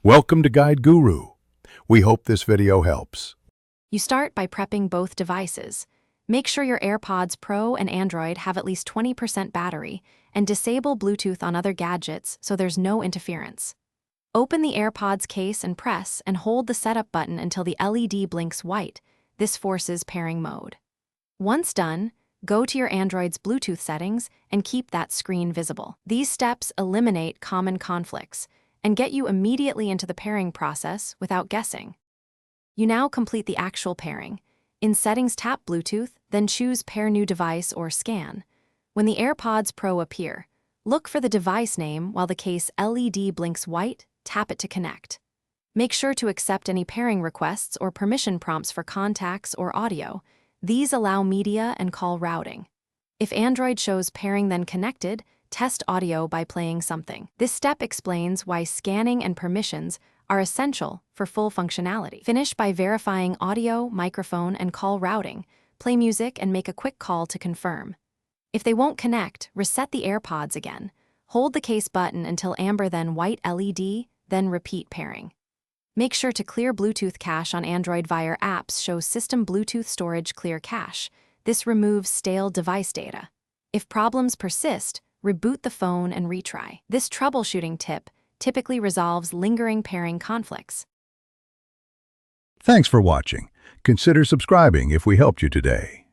Welcome to Guide Guru. We hope this video helps. You start by prepping both devices. Make sure your AirPods Pro and Android have at least 20% battery, and disable Bluetooth on other gadgets so there's no interference. Open the AirPods case and press and hold the setup button until the LED blinks white. This forces pairing mode. Once done, go to your Android's Bluetooth settings and keep that screen visible. These steps eliminate common conflicts and get you immediately into the pairing process without guessing. You now complete the actual pairing. In Settings, tap Bluetooth, then choose Pair New Device or Scan. When the AirPods Pro appear, look for the device name while the case LED blinks white, tap it to connect. Make sure to accept any pairing requests or permission prompts for contacts or audio. These allow media and call routing. If Android shows pairing then connected, test audio by playing something. This step explains why scanning and permissions are essential for full functionality. Finish by verifying audio, microphone, and call routing. Play music and make a quick call to confirm. If they won't connect, reset the AirPods again. Hold the case button until amber then white LED, then repeat pairing. Make sure to clear Bluetooth cache on Android via apps show System Bluetooth Storage Clear Cache. This removes stale device data. If problems persist, reboot the phone and retry. This troubleshooting tip typically resolves lingering pairing conflicts. Thanks for watching. Consider subscribing if we helped you today.